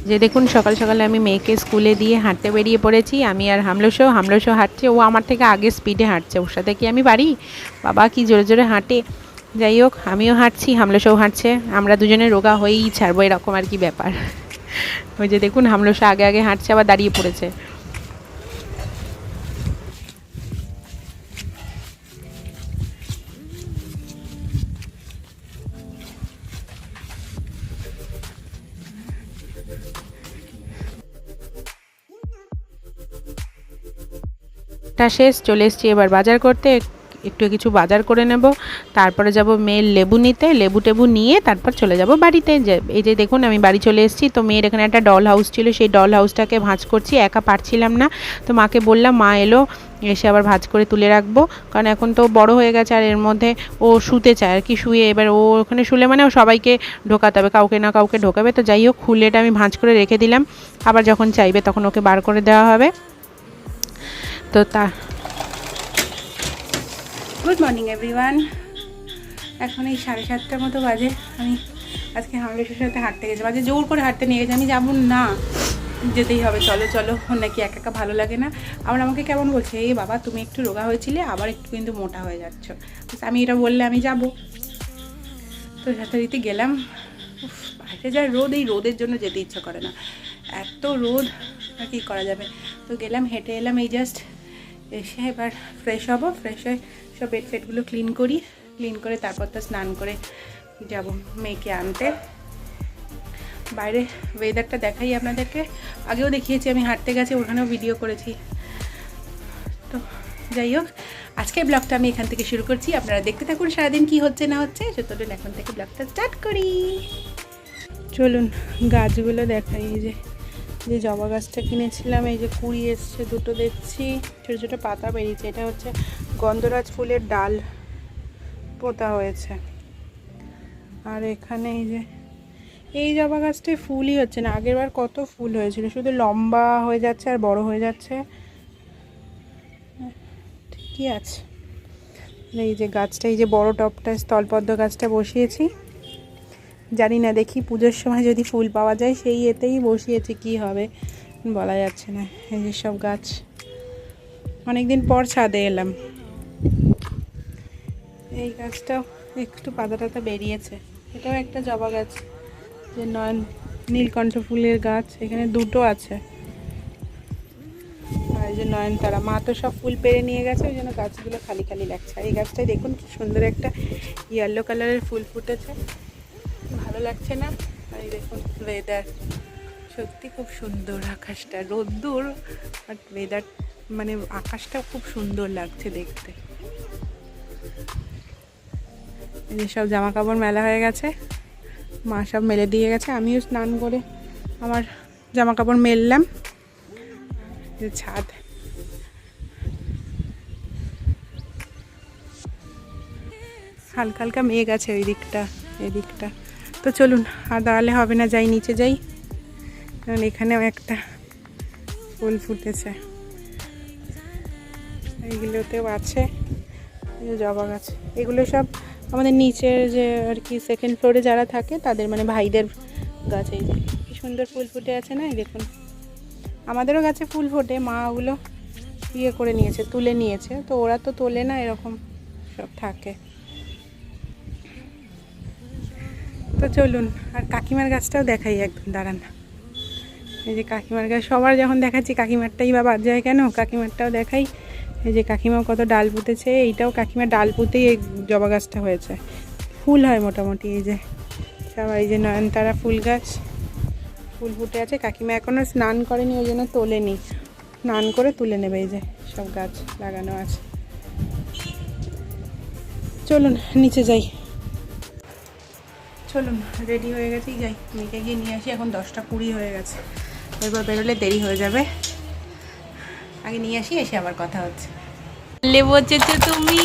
যে দেখুন সকাল সকালে আমি মেয়েকে স্কুলে দিয়ে হাঁটতে বেরিয়ে পড়েছি। আমি আর হামলোসো হাঁটছে, ও আমার থেকে আগে স্পিডে হাঁটছে, ওর সাথে কি আমি পারি? বাবা কি জোরে জোরে হাঁটে। যাই হোক, আমিও হাঁটছি, হামলোসও হাঁটছে, আমরা দুজনে রোগা হয়েই ছাড়বো, এরকম আর কি ব্যাপার। ওই যে দেখুন হামলোসা আগে আগে হাঁটছে, আবার দাঁড়িয়ে পড়েছে। টা শেষ, চলে এসেছি এবার বাজার করতে। একটু কিছু বাজার করে নেব, তারপরে যাব মেয়ের লেবু নিতে, লেবু টেবু নিয়ে তারপর চলে যাব বাড়িতে। এই যে দেখুন আমি বাড়ি চলে এসেছি। তো মেয়ের এখানে একটা ডল হাউস ছিল, সেই ডল হাউসটাকে ভাঁজ করছি, একা পারছিলাম না, তো মাকে বললাম, মা এলো, এসে আবার ভাঁজ করে তুলে রাখবো, কারণ এখন তো বড় হয়ে গেছে, আর এর মধ্যে ও শুতে চায় আর কি, শুয়ে এবার ও ওখানে শুলে মানে ও সবাইকে ঢোকাতে হবে, কাউকে না কাউকে ঢোকাবে। তো যাই হোক, খুলে এটা আমি ভাঁজ করে রেখে দিলাম, আবার যখন চাইবে তখন ওকে বার করে দেওয়া হবে। তো গুড মর্নিং এভরিওয়ান। এখন এই 7:30টার মতো বাজে। আমি আজকে হামলেশের সাথে হাঁটতে গেছি, বাজে জোর করে হাঁটতে নিয়ে গেছি, আমি যাবো না, যেতেই হবে, চলো চলো, ওর নাকি একা একা ভালো লাগে না। আবার আমাকে কেমন বলছে, এই বাবা তুমি একটু রোগা হয়েছিলে, আবার একটু কিন্তু মোটা হয়ে যাচ্ছ। আমি এটা বললে আমি যাব, তো যথারীতি গেলাম। বাইরে যা রোদ, এই রোদের জন্য যেতে ইচ্ছা করে না, এত রোদ, আর কি করা যাবে। তো গেলাম, হেঁটে এলাম, এই জাস্ট এসে এবার ফ্রেশ হব, ফ্রেশ হয়ে সব বেড ফেডগুলো ক্লিন করি, ক্লিন করে তারপর তো স্নান করে যাব মেয়েকে আনতে। বাইরে ওয়েদারটা দেখাই আপনাদেরকে, আগেও দেখিয়েছি, আমি হাঁটতে গেছি, ওখানেও ভিডিও করেছি। তো যাই হোক, আজকের ব্লগটা আমি এখান থেকে শুরু করছি, আপনারা দেখতে থাকুন সারাদিন কি হচ্ছে না হচ্ছে। চলুন এখন থেকে ব্লগটা স্টার্ট করি। চলুন গাছগুলো দেখাই। এই যে যে জবা গাছটা কিনেছিলাম, এই যে কুড়ি এসছে, দুটো দেখছি, ছোটো ছোটো পাতা বেরিয়েছে, এটা হচ্ছে গন্ধরাজ ফুলের ডাল পোতা হয়েছে। আর এখানে এই জবা গাছটায় ফুলই হচ্ছে না, আগের বার কত ফুল হয়েছিল, শুধু লম্বা হয়ে যাচ্ছে আর বড় হয়ে যাচ্ছে, ঠিকই আছে। এই যে গাছটা, এই যে বড় টবটা স্থলপদ্ম গাছটা বসিয়েছি, জানি না, দেখি পুজোর সময় যদি ফুল পাওয়া যায়, সেই এতেই বসিয়েছি, কি হবে বলা যাচ্ছে না। এই যে সব গাছ, অনেকদিন পর ছাদে এলাম। এই গাছটাও একটু পাতা টাতা বেরিয়েছে, এটাও একটা জবা গাছ, যে নীলকণ্ঠ ফুলের গাছ, এখানে দুটো আছে। আর এই যে নয়নতারা, মা তো সব ফুল পেরে নিয়ে গেছে, ওই জন্য গাছগুলো খালি খালি লাগছে। আর এই গাছটায় দেখুন কি সুন্দর একটা ইয়েলো কালারের ফুল ফুটেছে, ভালো লাগছে না? আর এই দেখুন ওয়েদার সত্যি খুব সুন্দর, আকাশটা রোদ্দুর, বাট ওয়েদার মানে আকাশটা খুব সুন্দর লাগছে দেখতে। এই যে সব জামা কাপড় মেলা হয়ে গেছে, মা সব মেলে দিয়ে গেছে, আমিও স্নান করে আমার জামা কাপড় মেললাম। ছাদ, হালকা হালকা মেঘ আছে ওই দিকটা, এদিকটা। তো চলুন, আর দাঁড়ালে হবে না, যাই নিচে যাই, কারণ এখানেও একটা ফুল ফুটেছে, এইগুলোতেও আছে জবা গাছ। এগুলো সব আমাদের নিচের যে আর কি সেকেন্ড ফ্লোরে যারা থাকে তাদের মানে ভাইদের গাছ। এই যে কি সুন্দর ফুল ফুটে আছে না, দেখুন আমাদেরও গাছে ফুল ফোটে, মা ওগুলো ইয়ে করে নিয়েছে, তুলে নিয়েছে, তো ওরা তো তোলে না, এরকম সব থাকে। তো চলুন, আর কাকিমার গাছটাও দেখাই একদম, দাঁড়ান। এই যে কাকিমার গাছ, সবার যখন দেখাচ্ছি কাকিমারটাই বা বাদ যায় কেন, কাকিমারটাও দেখাই। এই যে কাকিমাও কত ডাল পুঁতেছে, এইটাও কাকিমা ডাল পুঁতেই এই জবা গাছটা হয়েছে, ফুল হয় মোটামুটি। এই যে সবাই, এই যে নয়নতারা ফুল গাছ, ফুল ফুটে আছে, কাকিমা এখনও স্নান করেনি, ওই জন্য তোলেনি, স্নান করে তুলে নেবে। এই যে সব গাছ লাগানো আছে। চলুন নিচে যাই, চলুন রেডি হয়ে গেছি, যাই মেয়েকে গিয়ে নিয়ে আসি। এখন 10টা 20 হয়ে গেছে, এবার বেরোলে দেরি হয়ে যাবে, আগে নিয়ে আসি, এসে আবার কথা হচ্ছে। বলছো তুমি,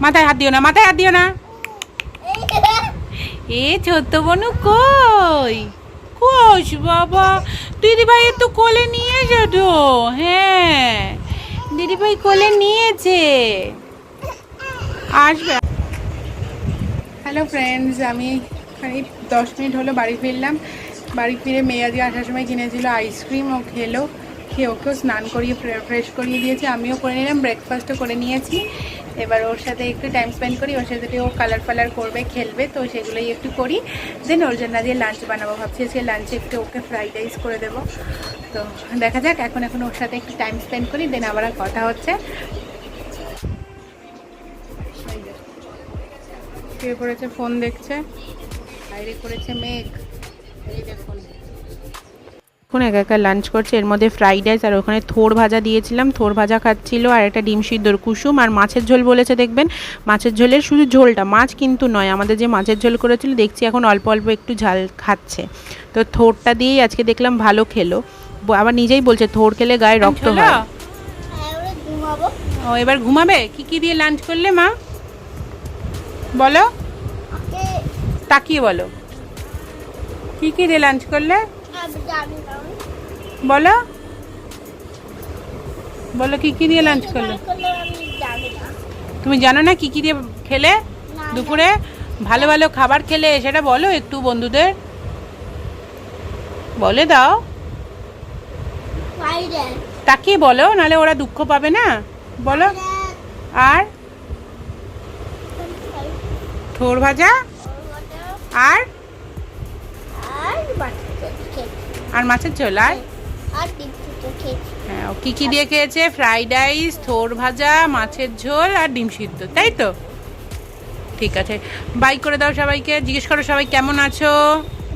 মাথায় হাত দিও না, মাথায় হাত দিও না। এ ছোট্ট বনু কই কোষ বাবা, দিদিভাই তো কোলে নিয়েছে তো, হ্যাঁ দিদিভাই কোলে নিয়েছে, আসবে। হ্যালো ফ্রেন্ডস, আমি এই 10 মিনিট হলো বাড়ি ফিরলাম। বাড়ি ফিরে মেয়ে আজকে আসার সময় কিনেছিল আইসক্রিম, ও খেলো। খেয়ে ওকেও স্নান করিয়ে ফ্রেশ করিয়ে দিয়েছি, আমিও করে নিলাম, ব্রেকফাস্টও করে নিয়েছি। এবার ওর সাথে একটু টাইম স্পেন্ড করি, ওর সাথে ও কালার করবে, খেলবে, তো সেগুলোই একটু করি। দেন ওর জন্য দিয়ে লাঞ্চ বানাবো ভাবছি, আজকে লাঞ্চে একটু ওকে ফ্রাইড রাইস করে দেবো। তো দেখা যাক, এখন ওর সাথে একটু টাইম স্পেন্ড করি, দেন আবার কথা হচ্ছে। কে করেছে ফোন দেখছে, বাইরে করেছে মেঘ, এই দেখুন। এখন একা একা লাঞ্চ করছে, এর মধ্যে ফ্রাইড রাইস আর ওখানে থোড় ভাজা দিয়েছিলাম, থোড় ভাজা খাচ্ছিল, আর একটা ডিম সিদ্ধর কুসুম আর মাছের ঝোল বলেছে। দেখবেন মাছের ঝোলের শুধু ঝোলটা, মাছ কিন্তু নয়। আমাদের যে মাছের ঝোল করেছিল দেখছি এখন অল্প অল্প একটু ঝাল খাচ্ছে, তো থোড়টা দিয়েই আজকে দেখলাম ভালো খেলো। আবার নিজেই বলছে থোড় খেলে গায়ে রক্ত হয়। ও এবার ঘুমাবে। কি দিয়ে লাঞ্চ করলে মা বলো, তাকিয়ে বলো, কি দিয়ে লাঞ্চ করলে বলো, বলো কি দিয়ে লাঞ্চ করলে। তুমি জানো না কি দিয়ে খেলে দুপুরে? ভালো ভালো খাবার খেলে সেটা বলো একটু বন্ধুদের, বলে দাও, তাকিয়ে বলো, নাহলে ওরা দুঃখ পাবে না। বলো। আর থোড় ভাজা আর মাছের ঝোল। আর হ্যাঁ, কি দিয়ে খেয়েছে? ফ্রাইড রাইস, থোড় ভাজা, মাছের ঝোল আর ডিম সিদ্ধ, তাই তো? ঠিক আছে, বাই করে দাও সবাইকে, জিজ্ঞেস করো সবাই কেমন আছো।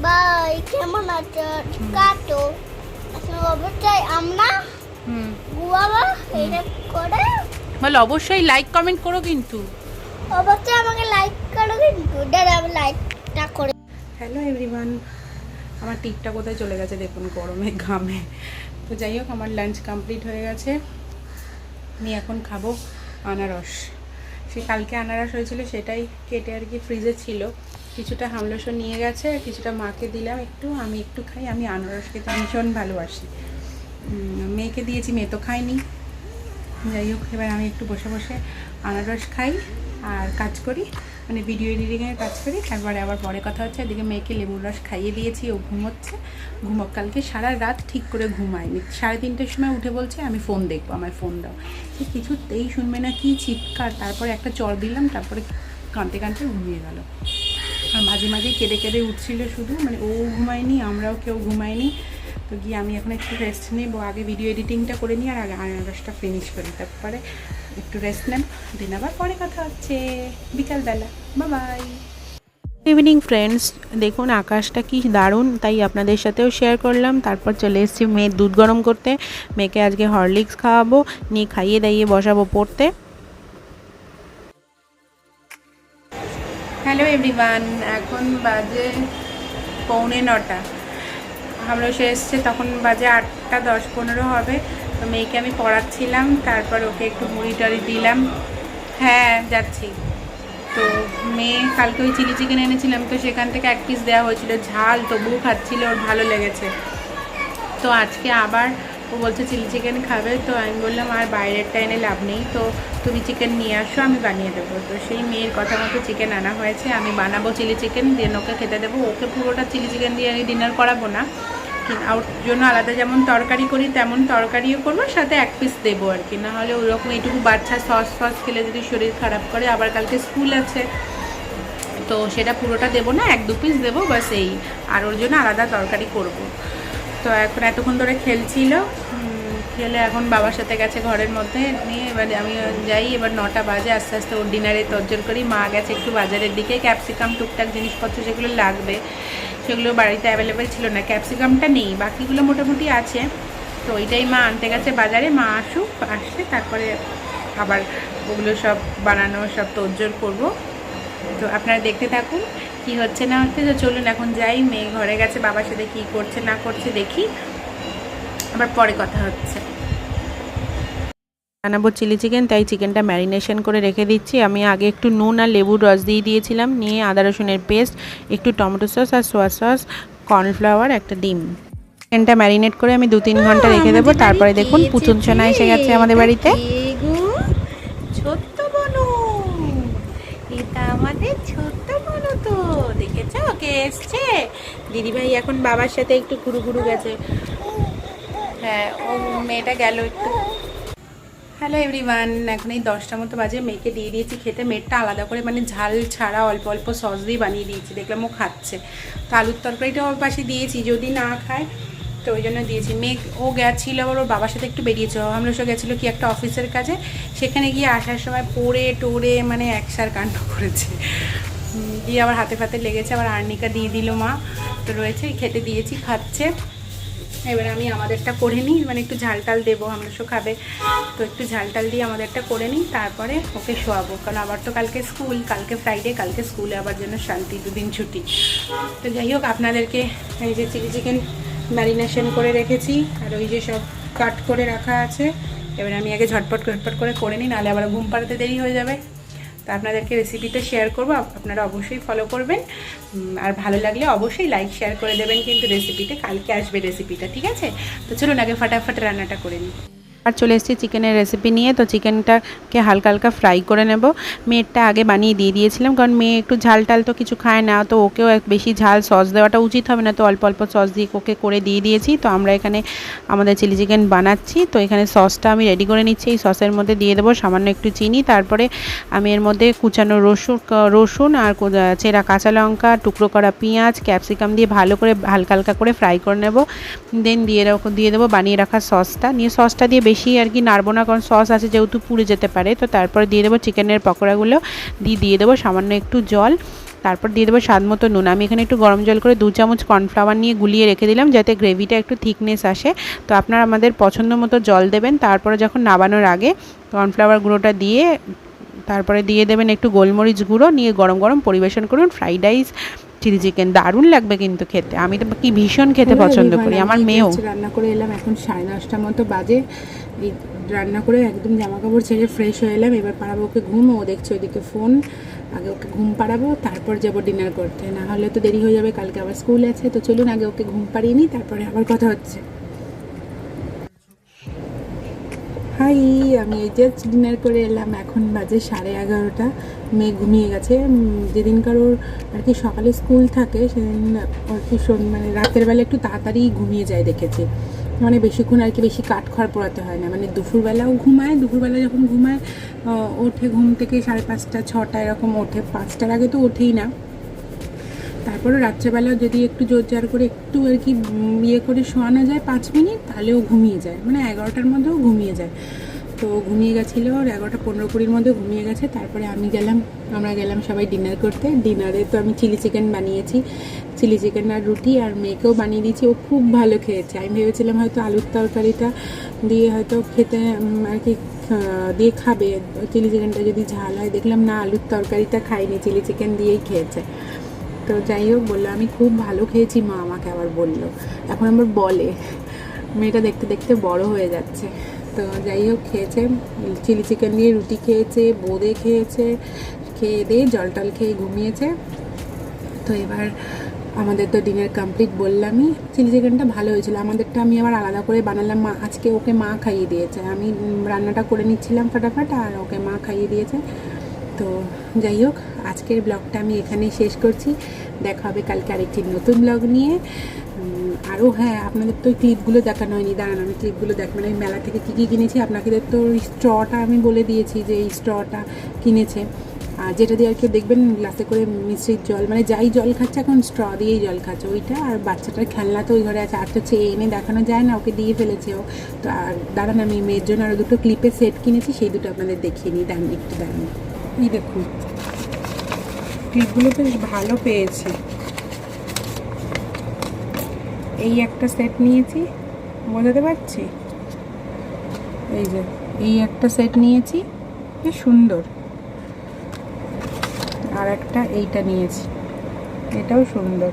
বাই, কেমন আছো? কাটো অবশ্যই আমরা বাবা এটা করে বলো, অবশ্যই লাইক কমেন্ট করো কিন্তু, অবশ্যই আমাকে লাইক করো কিন্তু। দাদা আমি লাইকটা করে। হ্যালো এভরিওয়ান, আমার টিপটা কোথায় চলে গেছে দেখুন, গরমে ঘামে। তো যাই হোক, আমার লাঞ্চ কমপ্লিট হয়ে গেছে। আমি এখন খাবো আনারস। সে কালকে আনারস হয়েছিল, সেটাই কেটে আর কি ফ্রিজে ছিল। কিছুটা হামলসও নিয়ে গেছে, কিছুটা মাকে দিলাম একটু, আমি একটু খাই। আমি আনারস খেতে ভীষণ ভালোবাসি। মেয়েকে দিয়েছি, মেয়ে তো খায়নি। যাই হোক, এবার আমি একটু বসে বসে আনারস খাই আর কাজ করি, মানে ভিডিও এডিটিংয়ের কাজ করি। তারপরে আবার পরে কথা হচ্ছে। এদিকে মেয়েকে লেবুর রস খাইয়ে দিয়েছি, ও ঘুমোচ্ছে। কালকে সারা রাত ঠিক করে ঘুমায়নি। 3:30টার সময় উঠে বলছে আমি ফোন দেখবো, আমায় ফোন দাও। সে কিছুতেই শুনবে না, কি চিৎকার। তারপরে একটা চড় দিলাম, তারপরে কাঁদতে কাঁদতে ঘুমিয়ে গেল। আর মাঝে মাঝেই কেঁদে কেঁদে উঠছিল শুধু, মানে ও ঘুমায়নি, আমরাও কেউ ঘুমায়নি। তো গিয়ে আমি এখন একটু রেস্ট নেব, আগে ভিডিও এডিটিংটা করে নিই আর আগে আনারসটা ফিনিশ করি, তারপরে একটু রেস্ট নেব, দিন আবার পরে কথা হচ্ছে বিকালবেলা। বাই। ইভিনিং ফ্রেন্ডস, দেখুন আকাশটা কি দারুণ, তাই আপনাদের সাথেও শেয়ার করলাম। তারপর চলে এসেছি মেয়ের দুধ গরম করতে। মেয়েকে আজকে হরলিক্স খাওয়াবো, নিয়ে খাইয়ে দাইয়ে বসাবো পড়তে। হ্যালো এভরিওয়ান, এখন বাজে 8:45। আমরা সে এসছে তখন বাজে 8টা 10-15 হবে। তো মেয়েকে আমি পড়াচ্ছিলাম, তারপর ওকে একটু মুড়ি টাড়ি দিলাম। হ্যাঁ যাচ্ছি। তো মেয়ে কালকে ওই চিলি চিকেন এনেছিলাম, তো সেখান থেকে 1 পিস দেওয়া হয়েছিল, ঝাল তবুও খাচ্ছিল, ওর ভালো লেগেছে। তো আজকে আবার ও বলছে চিলি চিকেন খাবে, তো আমি বললাম আর বাইরেরটা এনে লাভ নেই, তো তুমি চিকেন নিয়ে আসো, আমি বানিয়ে দেবো। তো সেই মেয়ের কথা মতো চিকেন আনা হয়েছে, আমি বানাবো চিলি চিকেন দিয়ে ওকে খেতে দেবো। ওকে পুরোটা চিলি চিকেন দিয়ে আমি ডিনার করাবো না, ওর জন্য আলাদা যেমন তরকারি করি তেমন তরকারিও করবো, সাথে 1 পিস দেবো আর কি। নাহলে ওইরকম এইটুকু বাচ্চা সস খেলে যদি শরীর খারাপ করে, আবার কালকে স্কুল আছে, তো সেটা পুরোটা দেবো না, 1-2 পিস দেবো বাস, এই। আর ওর জন্য আলাদা তরকারি করব। তো এখন এতক্ষণ ধরে খেলছিল, খেলে এখন বাবার সাথে গেছে ঘরের মধ্যে নিয়ে। এবার আমি যাই, এবার 9টা বাজে, আস্তে আস্তে ওর ডিনারে তরজোর করি। মা গেছে একটু বাজারের দিকে, ক্যাপসিকাম টুকটাক জিনিসপত্র যেগুলো লাগবে সেগুলো বাড়িতে অ্যাভেলেবেল ছিল না, ক্যাপসিকামটা নেই, বাকিগুলো মোটামুটি আছে। তো ওইটাই মা আনতে গেছে বাজারে। মা আসলে তারপরে আবার ওগুলো সব বানানো, সব তরজোর করব। তো আপনারা দেখতে থাকুন কি হচ্ছে না হচ্ছে। তো চলুন এখন যাই, মেয়ে ঘরে গেছে, বাবার সাথে কী করছে না করছে দেখি, আবার পরে কথা হচ্ছে। বানাবো চিলি চিকেন, তাই চিকেনটা ম্যারিনেশন করে রেখে দিচ্ছি। আমি আগে একটু নুন আর লেবুর রস দিয়ে দিয়েছিলাম, নিয়ে আদা রসুনের পেস্ট, একটু টমেটো সস আর সোয়া সস, কর্নফ্লাওয়ার, একটা ডিম। চিকেনটা ম্যারিনেট করে আমি 2-3 ঘন্টা রেখে দেবো। তারপরে দেখুন পুতুল সোনা এসে গেছে আমাদের বাড়িতে। ছোট্ট বনু, এটা আমাদের ছোট্ট বনু, তো দেখেছো ওকে এসছে। দিদিভাই এখন বাবার সাথে একটু ঘুরু ঘুরু গেছে। হ্যাঁ, ও মেয়েটা গেল একটু। হ্যালো এভরিওয়ান, এখন এই 10টা মতো বাজে। মেয়েকে দিয়ে দিয়েছি খেতে। মেয়েটা আলাদা করে মানে ঝাল ছাড়া অল্প অল্প সস দিয়ে বানিয়ে দিয়েছি, দেখলাম ও খাচ্ছে। তো আলুর তরকারিটা ওর পাশে দিয়েছি, যদি না খায় তো ওই জন্য দিয়েছি। মেয়ে ও গেছিলো আবার ওর বাবার সাথে একটু বেরিয়েছে। আমরা সব গেছিলো কি একটা অফিসের কাজে, সেখানে গিয়ে আসার সময় পড়ে টোরে মানে একসার কাণ্ড করেছে। দিয়ে আবার হাতে ফাতে লেগেছে। আবার আর্নিকা দিয়ে দিল মা, তো রয়েছে খেতে দিয়েছি, খাচ্ছে। এবার আমি আমাদেরটা করে নিই, মানে একটু ঝাল টাল দেবো, আমরা সব খাবে, তো একটু ঝাল টাল দিয়ে আমাদেরটা করে নিই, তারপরে ওকে শোয়াবো। কারণ আবার তো কালকে স্কুল, কালকে ফ্রাইডে, কালকে স্কুলে আবার যেন শান্তি, দুদিন ছুটি। তো যাই হোক, আপনাদেরকে এই যে চিলি চিকেন ম্যারিনেশন করে রেখেছি, আর ওই যে সব কাট করে রাখা আছে। এবার আমি আগে ঝটপট করে নিই, নাহলে আবার ঘুম পাড়াতে দেরি হয়ে যাবে। তো আপনাদেরকে রেসিপিটা শেয়ার করবো, আপনারা অবশ্যই ফলো করবেন। আর ভালো লাগলে অবশ্যই লাইক শেয়ার করে দেবেন। কিন্তু রেসিপিটা কালকে আসবে রেসিপিটা, ঠিক আছে? তো চলুন আগে ফাটাফাট রান্নাটা করে নিই। আর চলে এসেছি চিকেনের রেসিপি নিয়ে। তো চিকেনটাকে হালকা হালকা ফ্রাই করে নেব। মেয়েরটা আগে বানিয়ে দিয়ে দিয়েছিলাম, কারণ মেয়ে একটু ঝাল টাল তো কিছু খায় না, তো ওকেও বেশি ঝাল সস দেওয়াটা উচিত হবে না, তো অল্প অল্প সস দিয়ে ওকে করে দিয়ে দিয়েছি। তো আমরা এখানে আমাদের চিলি চিকেন বানাচ্ছি। তো এখানে সসটা আমি রেডি করে নিচ্ছি। এই সসের মধ্যে দিয়ে দেবো সামান্য একটু চিনি, তারপরে আমি এর মধ্যে কুচানো রসুন আর চেরা কাঁচা লঙ্কা, টুকরো করা পেঁয়াজ, ক্যাপসিকাম দিয়ে ভালো করে হালকা হালকা করে ফ্রাই করে নেব। দেন দিয়ে দেবো বানিয়ে রাখা সসটা। নিয়ে সসটা দিয়ে বেশি আর কি নাড়বো না, কারণ সস আছে যেহেতু পুড়ে যেতে পারে। তো তারপরে দিয়ে দেবো চিকেনের পকোড়াগুলো, দিয়ে দেবো সামান্য একটু জল, তারপর দিয়ে দেবো স্বাদ মতো নুন। আমি এখানে একটু গরম জল করে 2 চামচ কর্নফ্লাওয়ার নিয়ে গুলিয়ে রেখে দিলাম, যাতে গ্রেভিটা একটু থিকনেস আসে। তো আপনারা আমাদের পছন্দ মতো জল দেবেন। তারপরে যখন নাবানোর আগে কর্নফ্লাওয়ার গুঁড়োটা দিয়ে তারপরে দিয়ে দেবেন একটু গোলমরিচ গুঁড়ো, নিয়ে গরম গরম পরিবেশন করুন। ফ্রাইড রাইস চিলি চিকেন দারুণ লাগবে কিন্তু খেতে। আমি তো কি ভীষণ খেতে পছন্দ করি, আমার মেয়েও। রান্না করে এলাম, এখন 10:30 মতো বাজে। এই রান্না করে একদম জামা কাপড় ছেড়ে ফ্রেশ হয়ে এলাম। এবার পাড়াবো ওকে ঘুম। ও দেখছে ওইদিকে ফোন। আগে ওকে ঘুম পাড়াবো, তারপর যাবো ডিনার করতে, না হলে তো দেরি হয়ে যাবে, কালকে আবার স্কুল আছে। তো চলুন আগে ওকে ঘুম পাড়িয়ে নিই, তারপরে আবার কথা হচ্ছে। হাই, আমি এই জাস্ট ডিনার করে এলাম। এখন বাজে 11:30। মেয়ে ঘুমিয়ে গেছে। যেদিন কারোর আর কি সকালে স্কুল থাকে, সেদিন আর কি মানে রাতের বেলা একটু তাড়াতাড়ি ঘুমিয়ে যায় দেখেছি। মানে বেশিক্ষণ আর কি বেশি কাঠখড় পোড়াতে হয় না। মানে দুপুরবেলাও ঘুমায়, দুপুরবেলা যখন ঘুমায় ওঠে ঘুম থেকে 5:30 6টা এরকম ওঠে। 5টার আগে তো ওঠেই না। তারপরে রাত্রেবেলা যদি একটু জোরজার করে একটু আর কি ইয়ে করে শোয়ানো যায় 5 মিনিট, তাহলেও ঘুমিয়ে যায়। মানে 11টার মধ্যেও ঘুমিয়ে যায়। তো ঘুমিয়ে গেছিলো, 11:15-20 মধ্যে ঘুমিয়ে গেছে। তারপরে আমরা গেলাম সবাই ডিনার করতে। ডিনারে তো আমি চিলি চিকেন বানিয়েছি, চিলি চিকেন আর রুটি, আর মেয়েকেও বানিয়ে দিয়েছি। ও খুব ভালো খেয়েছে। আমি ভেবেছিলাম হয়তো আলুর তরকারিটা দিয়ে হয়তো খেতে আর কি দিয়ে খাবে, চিলি চিকেনটা যদি ঝাল হয়। দেখলাম না, আলুর তরকারিটা খাইনি, চিলি চিকেন দিয়েই খেয়েছে। তো যাই হোক, বললো আমি খুব ভালো খেয়েছি মা, আমাকে আবার বললো। এখন আবার বলে, মেয়েটা দেখতে দেখতে বড় হয়ে যাচ্ছে। তো যাই হোক, খেয়েছে চিলি চিকেন দিয়ে রুটি খেয়েছে, বোঁদে খেয়েছে, খেয়ে দিয়ে জল টল খেয়ে ঘুমিয়েছে। তো এবার আমাদের তো ডিনার কমপ্লিট। বললামই চিলি চিকেনটা ভালো হয়েছিল। আমাদেরটা আমি আবার আলাদা করে বানালাম। মা আজকে ওকে মা খাইয়ে দিয়েছে, আমি রান্নাটা করে নিচ্ছিলাম ফটাফট, আর ওকে মা খাইয়ে দিয়েছে। তো যাই হোক, আজকের ব্লগটা আমি এখানেই শেষ করছি। দেখা হবে কালকে আরেকটি নতুন ব্লগ নিয়ে। আরও হ্যাঁ, আপনাদের তো ক্লিপগুলো দেখানো হয়নি, দাঁড়ান আমি ক্লিপগুলো মানে মেলা থেকে কী কী কিনেছি আপনাদের তো। স্ট্রটা আমি বলে দিয়েছি যে এই স্ট্রটা কিনেছে, আর যেটা দিয়ে আর কি দেখবেন গ্লাসে করে মিষ্টির জল, মানে যাই জল খাচ্ছে এখন স্ট্র দিয়েই জল খাচ্ছে ওইটা। আর বাচ্চাটার খেলনা তো ওই ঘরে আছে, আর তো চেয়ে এনে দেখানো যায় না, ওকে দিয়ে ফেলেছে ও। তো আর দাঁড়ান, আমি মেয়ের জন্য আরও 2টো ক্লিপের সেট কিনেছি, সেই দুটো আপনাদের দেখিয়ে নিই। দাঁড়ান একটু, দাঁড়ান। এই দেখুন, ক্লিপগুলো বেশ ভালো পেয়েছি। এই একটা সেট নিয়েছি, বোঝাতে পারছি? এই যে এই একটা সেট নিয়েছি, বেশ সুন্দর। আর একটা এইটা নিয়েছি, এটাও সুন্দর,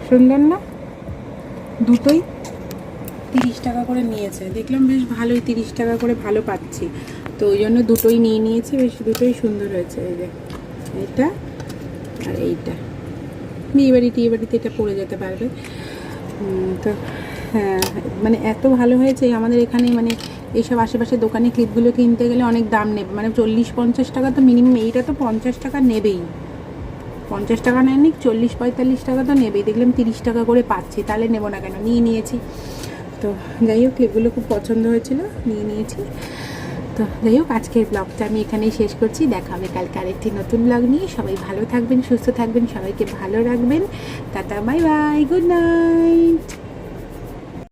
সুন্দর না? দুটোই 30 টাকা করে নিয়েছে। দেখলাম বেশ ভালোই, 30 টাকা করে ভালো পাচ্ছি, তো ওই জন্য দুটোই নিয়েছি। বেশ দুটোই সুন্দর হয়েছে। এই যে এইটা আর এইটা, বিয়েবাড়িতে এটা পরে যেতে পারবে। তো হ্যাঁ, মানে এত ভালো হয়েছে আমাদের এখানে। মানে এইসব আশেপাশে দোকানে ক্লিপগুলো কিনতে গেলে অনেক দাম নেবে, মানে 40-50 টাকা তো মিনিমাম। এইটা তো 50 টাকা নেবেই। 50 টাকা নেয়নি, 40-45 টাকা তো নেবেই। দেখলাম 30 টাকা করে পাচ্ছি, তাহলে নেবো না কেন, নিয়ে নিয়েছি। তো যাই হোক, ক্লিপগুলো খুব পছন্দ হয়েছিল, নিয়ে নিয়েছি। তো যাই হোক, আজকের ব্লগটা আমি এখানেই শেষ করছি। দেখা হবে কালকে আরেকটি নতুন ব্লগ নিয়ে। সবাই ভালো থাকবেন, সুস্থ থাকবেন, সবাইকে ভালো রাখবেন। Tata, bye bye, good night.